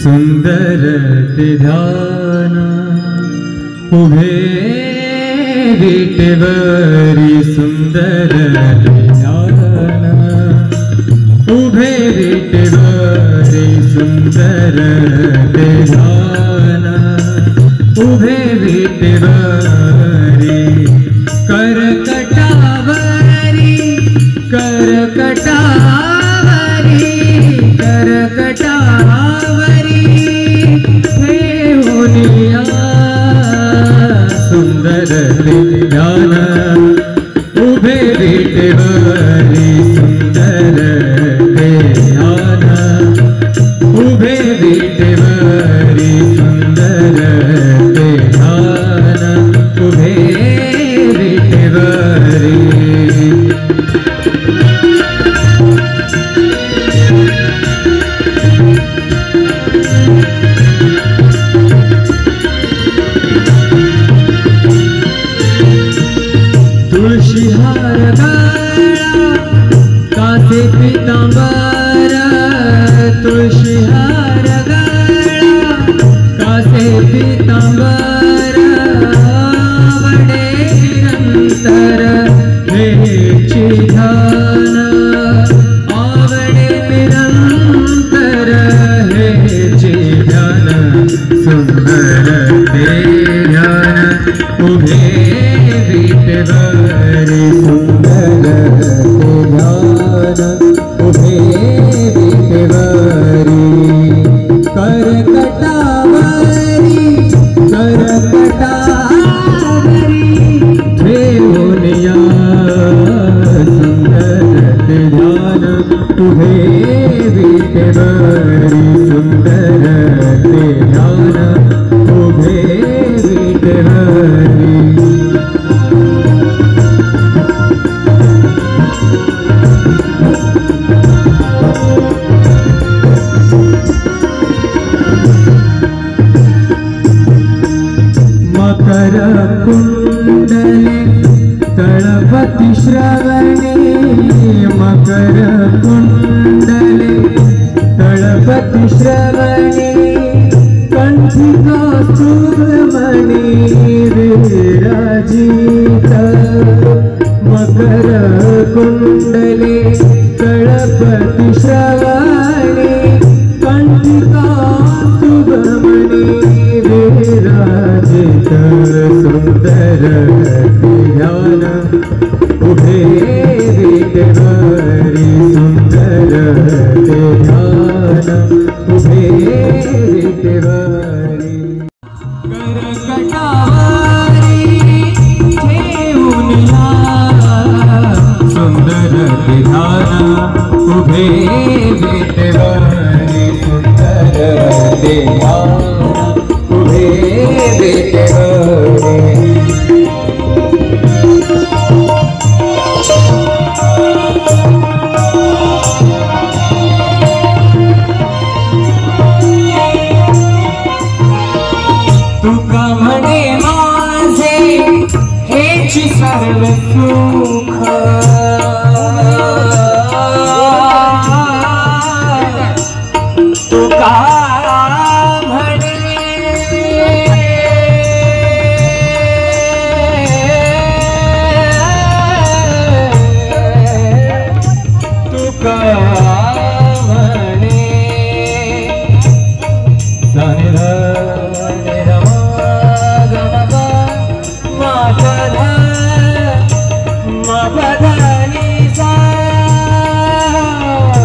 सुंदर ते ध्यान उभे विटेवरी सुंदर ते ध्यान उभे विटेवरी सुंदर ते ध्यान उभे विटेवरी करकटावरी करकटावरी करकटावरी ठेवूनिया सुंदर ते ध्यान उभे विटेवरी सुंदर ते ध्यान उभे विटेवरी सुंदर ते ध्यान उभे विटेवरी तुळशीहार गळा कासे पितांबर तुळशीहार गळा कासे पितांबर आवडे निरंतर हेची ध्यान आवडे निरंतर हेची ध्यान सुंदर ते ध्यान उभे विटेवरी सुंदर ते ध्यान उभे विटेवरी करकटावरी करकटावरी ठेवूनिया सुंदर ते ध्यान उभे विटेवरी सुंदर ते ध्यान उभे विटेवरी मकर कुंडले तळपति श्रवणे मकर कुंडले तळपति श्रवणे कंठी कौस्तुभमणि विराजित मकर कुंडले तळपति श्रवणे कंठी कौस्तुभमणि विराजित सुंदर ते ध्यान उभे विटेवरी सुंदर ते ध्यान उभे विटेवरी करकटावरी ठेवूनिया सुंदर ते ध्यान उभे विटेवरी सुंदर ते ध्यान उभे विटेवरी तुका म्हणे माझे हेची सर्व सुख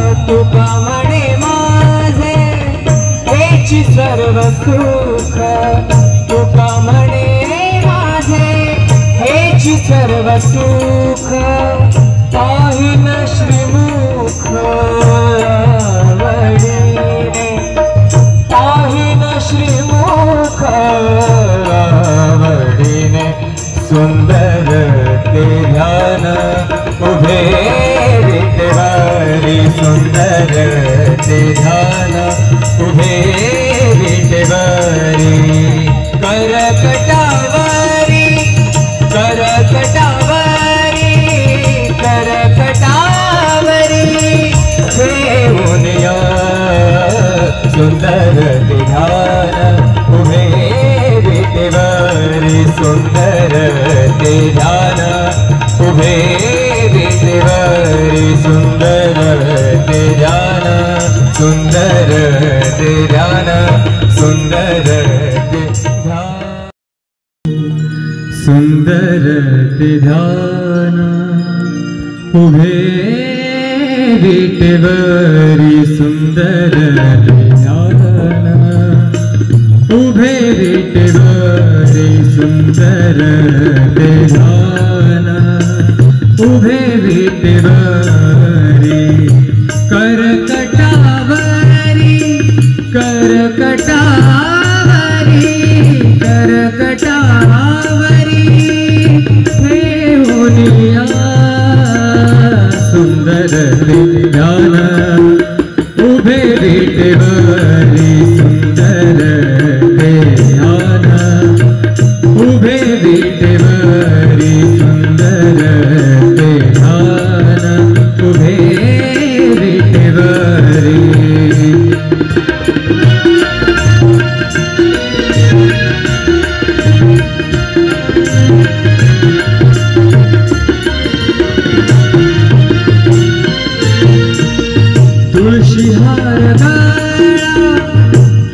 तुका तुका म्हणे माझे हेची सर्व सुख तुका म्हणे माझे हेची सर्व सुख पाहिन श्रीमुख आवडीने पाहिन श्रीमुख आवडीने सुंदर ते ध्यान उभे विटेवरी सुंदर ते ध्यान उभे विटेवरी करकटावरी करकटावरी करकटावरी सुंदर ते ध्यान उभे विटेवरी सुंदर ते ध्यान उभे विटेवरी सुंदर ते ध्यान सुंदर ते ध्यान सुंदर ते ध्यान सुंदर ते ध्यान उभे विटेवरी सुंदर ते ध्यान उभे विटेवरी सुंदर ते ध्यान उभे विटेवरी करकटावरी करकटावरी करकटावरी ठेवूनिया सुंदर ते ध्यान उभे विटेवरी सुंदर ते ध्यान उभे विटेवरी सुंदर ते ध्यान उभे विटेवरी तुळशी हार गळा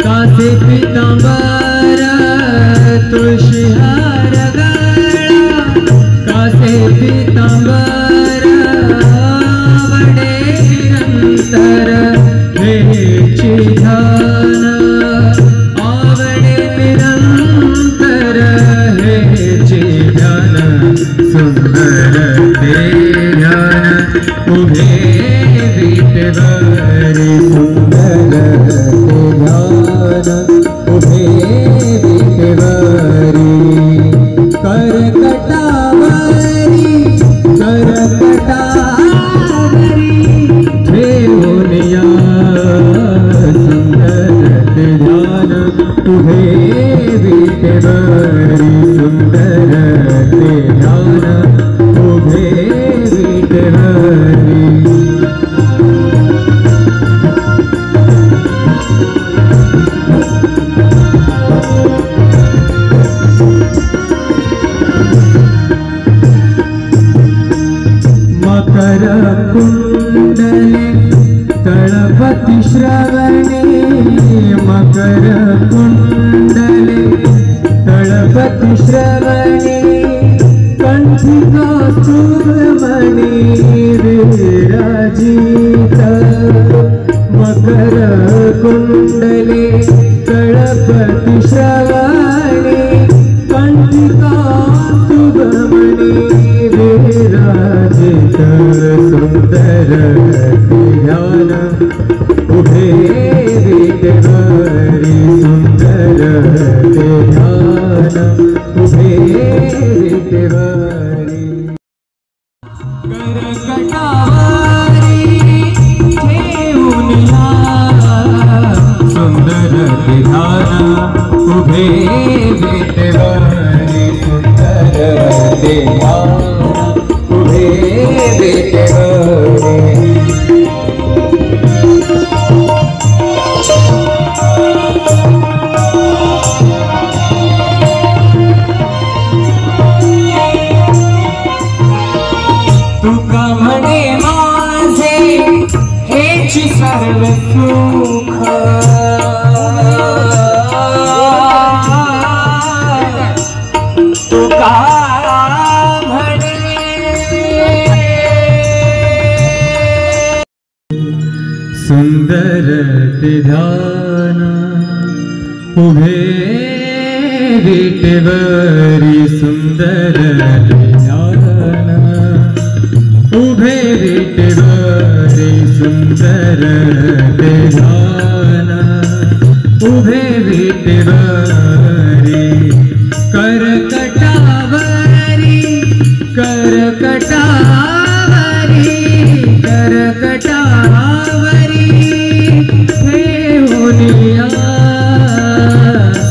कासे पीतांबर तुळशी हार गळा कासे पीतांबर आवडे निरंतर हेची ध्यान आवडे निरंतर हेची ध्यान सुंदर ते ध्यान उभे विटेवरी सुंदर ते ध्यान उभे विटेवरी करकटावरी करकटावरी ठेवूनिया सुंदर ते ध्यान उभे विटेवरी सुंदर ते ध्यान उभे विटेवरी मकर कुंडले तळपति श्रवणे मकर कुंडले तळपति श्रवणे कंठी कौस्तुभमणि विराजित मकर कुंडले तळपति श्रवणे कंठी कौस्तुभमणि विराजित सुंदर ध्यान उभे विटेवरी सुंदर ते ध्यान उभे विटेवरी करकटावरी ठेवूनिया सुंदर ते ध्यान उभे विटेवरी सुंदर ते ध्यान उभे विटेवरी तुका म्हणे माझे हेची सर्व सुख तुका सुंदर ते ध्यान उभे विटेवरी सुंदर ते ध्यान उभे विटेवरी सुंदर ते ध्यान उभे विटेवरी करकटावरी करकटावरी करकटावरी ठेवूनिया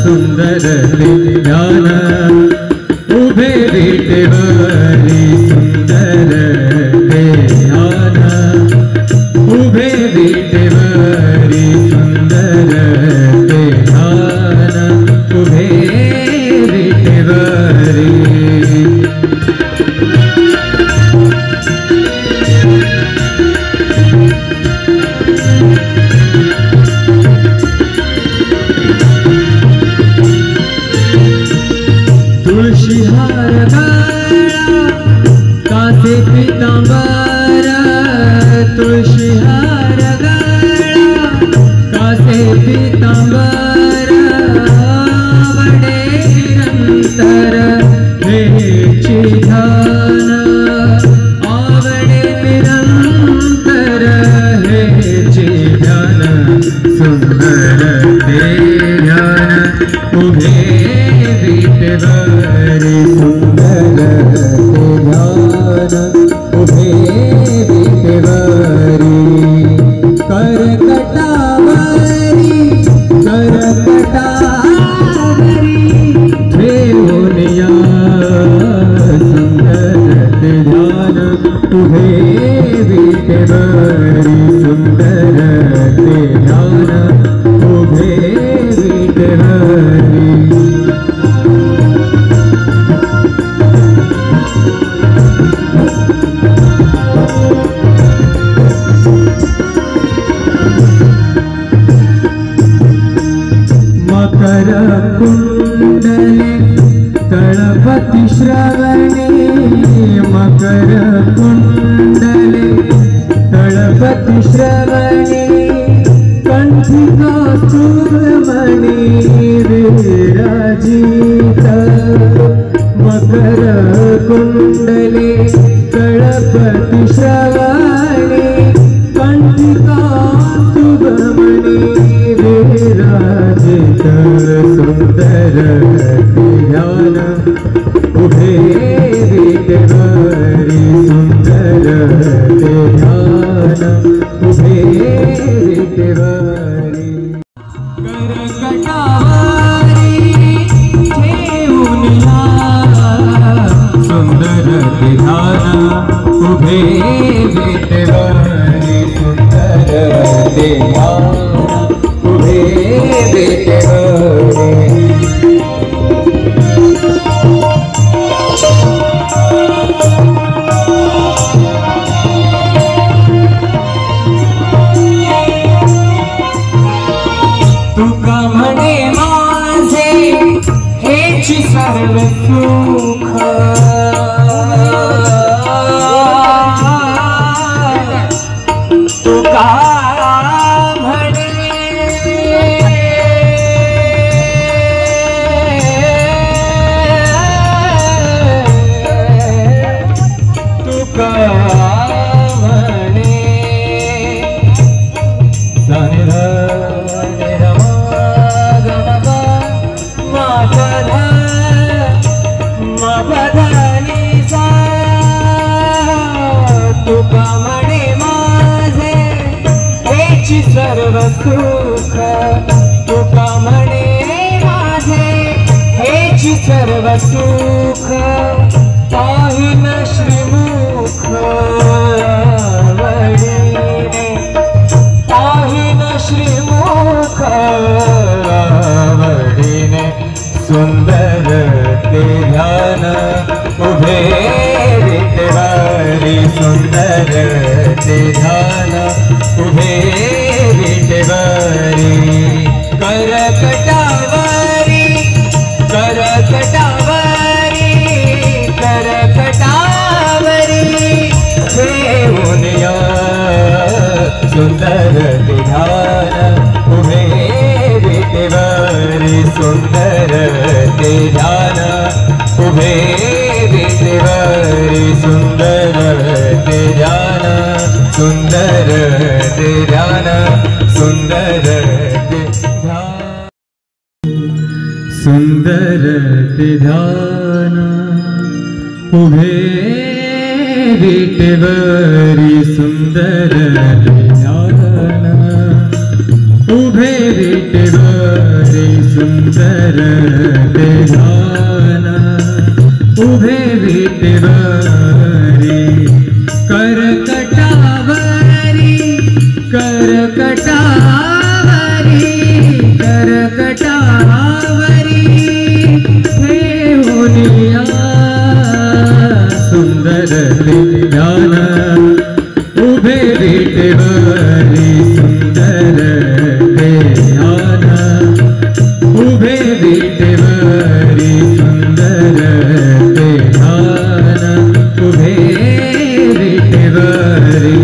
सुंदर ते ध्यान उभे विटेवरी सुंदर ते ध्यान उभे विटेवरी सुंदर पीतांबर आवडे निरंतर हेची ध्यान आवडे निरंतर हेची ध्यान सुंदर ते ध्यान उभे विटेवरी सुंदर ते ध्यान उभे विटेवरी करकटावरी ठेवूनिया सुंदर ते ध्यान उभे विटेवरी सुंदर ते ध्यान उभे विटेवरी मकर कुंडले तळपति श्रवणे मकर कुंडले तळपति श्रवणे कंठिका सुब्रमणि विराजित मकर कुंडले तळपति श्रवणे कंठिका सुब्रमणि विराजित सुंदर ध्यान उभे विटेवरी सुंदर ध्यान उभे विटेवरी करकटावरी ठेवूनिया सुंदर ध्यान उभे विटेवरी सुंदर ध्यान उभे विटेवरी तुका म्हणे माझे हेची सर्व सुख तुका म्हणे तुका म्हणे तुका म्हणे माझे हेची सर्व सुख तुका म्हणे माझे हेची सर्व सुख पाहिन श्रीमुख आवडीने पाहिन श्रीमुख आवडीने सुंदर ते ध्यान उभे विटेवरी सुंदर ते ध्यान उभे विटेवरी करकटावरी करकटावरी करकटावरी ठेवूनिया सुंदर ते ध्यान उभे विटेवरी सुंदर ते ध्यान उभे विटेवरी सुंदर ते ध्यान सुंदर ते ध्यान सुंदर ते ध्यान सुंदर ते ध्यान उभे विटेवरी सुंदर ते ध्यान उभे विटेवरी सुंदर ते ध्यान उभे विटेवरी करकटावरी करकटावरी करकटावरी ठेवूनिया सुंदर ते ध्यान उभे विटेवरी सुंदर ते ध्यान उभे विटेवरी सुंदर ते ध्यान उभे विटेवरी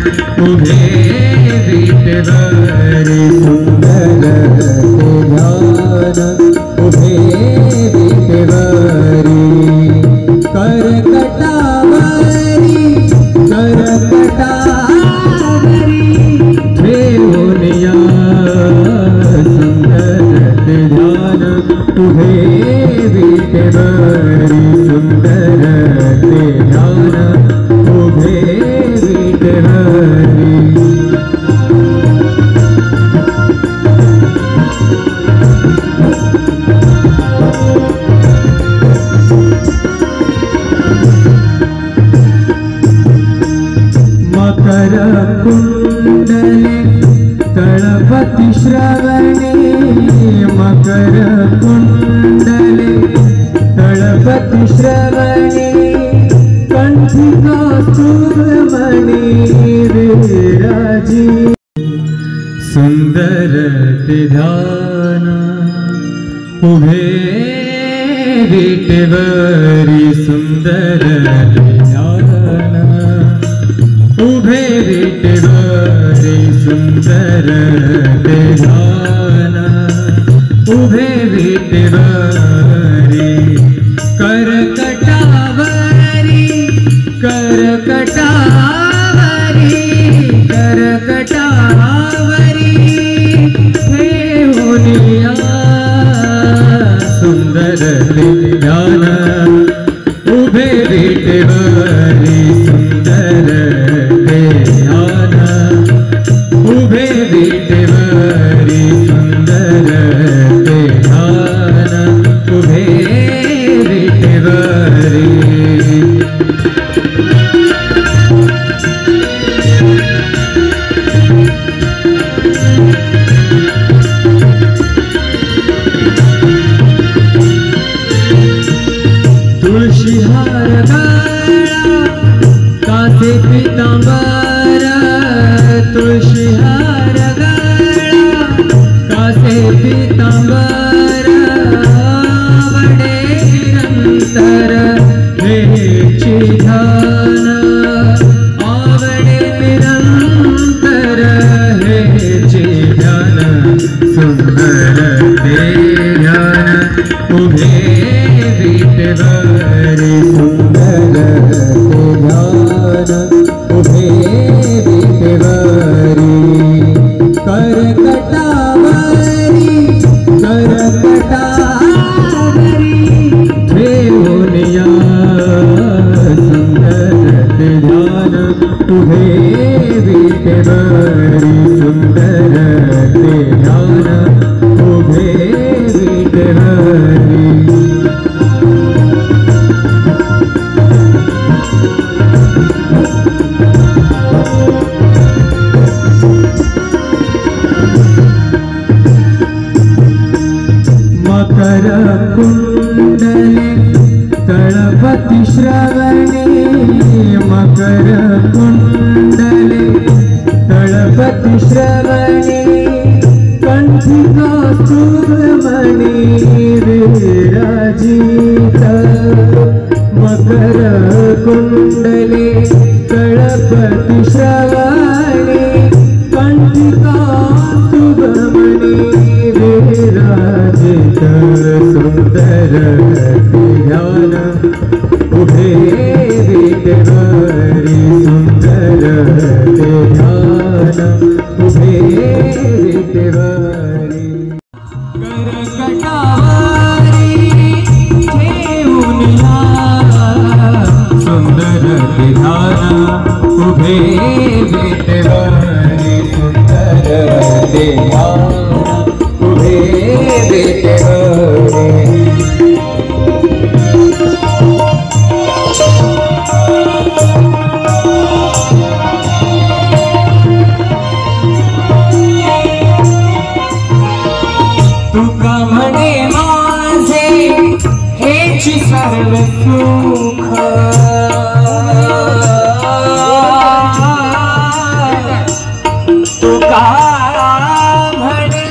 उभे विटेवरी सुंदर ते ध्यान उभे विटेवरी करकटावरी ठेवूनिया सुंदर ते ध्यान उभे विटेवरी सुंदर ते ध्यान उभे विटेवरी मकर कुंडले तळपति श्रवणे मकर कुंडले तळपति श्रवणे कंठी कौस्तुभमणि विराजी सुंदर ते ध्यान उभे विटेवरी सुंदर ते ध्यान उभे विटेवरी सुंदर ते ध्यान उभे विटेवरी करकटावरी करकटावरी करकटावरी ठेवूनिया सुंदर ते ध्यान उभे विटेवरी सुंदर ते ध्यान उभे विटेवरी सुंदर ते ध्यान उभे विटेवरी तुळशी हार गळा कासे पीतांबर तुळशी हार गळा कासे पीतांबर आवडे निरंतर हेची ध्यान आवडे निरंतर हेची ध्यान सुंदर ते ध्यान उभे विटेवरी सुंदर ते ध्यान उभे विटेवरी करकटावरी करकटावरी ठेवूनिया सुंदर ते ध्यान उभे विटेवरी सुंदर ते ध्यान उभे विटेवरी मकर कुंडले तळपति श्रवणे मकर कुंडले तळपति श्रवणे कंठी कौस्तुभमणि विराजित मकर कुंडले तळपति श्रवणे कंठी कौस्तुभमणि विराजित सुंदर ते ध्यान उभे विटेवरी सुंदर ते ध्यान उभे विटेवरी करकटावरी ठेवूनिया सुंदर ते ध्यान उभे विटेवरी सुंदर ते ध्यान उभे विटेवरी तुका म्हणे माझे हेची सर्व सुख तुका म्हणे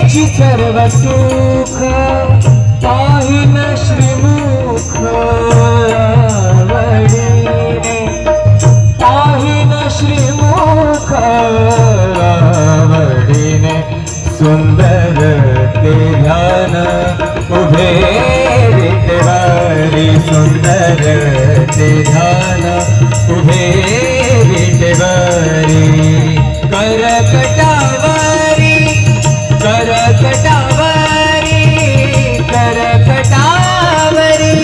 हेची सर्व सुख पाहिन श्रीमुख आवडीने पाहिन श्रीमुख आवडीने सुंदर ते ध्यान उभे विटेवरी सुंदर ते ध्यान उभे विटेवरी करकटावरी करकटावरी करकटावरी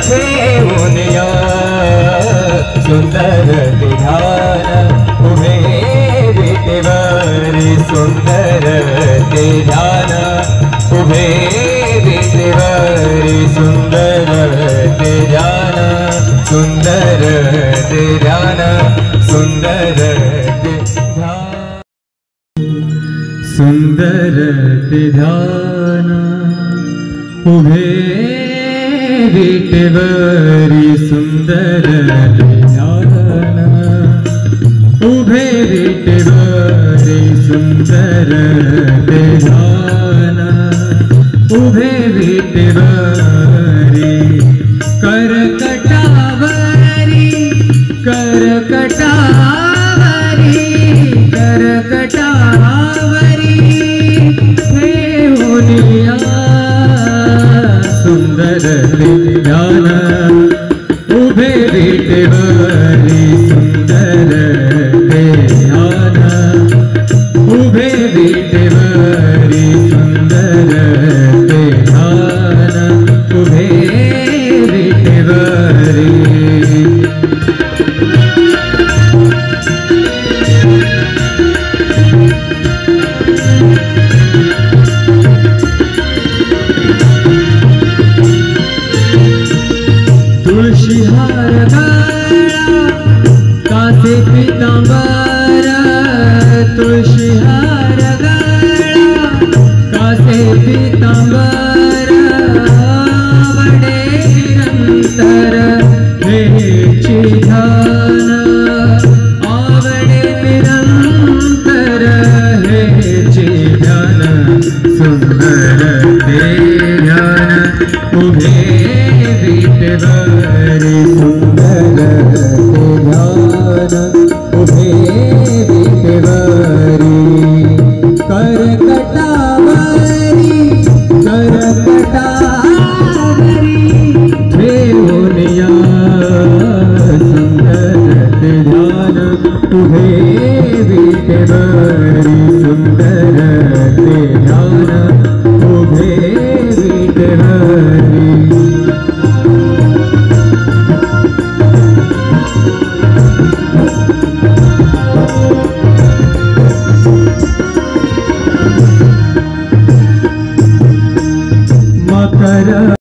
ठेवून या सुंदर ते ध्यान उभे विटेवरी सुंदर ते ध्यान उभे विटेवरी सुंदर ते ध्यान सुंदर ते ध्यान सुंदर ते ध्यान सुंदर ते ध्यान उभे विटेवरी सुंदर ते ध्यान उभे विटेवरी सुंदर ते ध्यान उभे विटेवरी करकटावरी करकटावरी करकटावरी ठेवून या सुंदर ते ध्यान उभे विटेवरी सुंदर ते ध्यान उभे विटेवरी सुंदर ते ध्यान उभे विटेवरी तुळशीहार गळा कासे पीतांबर तुळशीहार गळा कासे पीतांबर आवडे निरंतर हेची ध्यान आवडे निरंतर हेची ध्यान सुंदर ते ध्यान उभे विटेवरी सुंदर ते ध्यान उभे विटेवरी करकटावरी करकटावरी ठेवून या सुंदर ते ध्यान उभे विटेवरी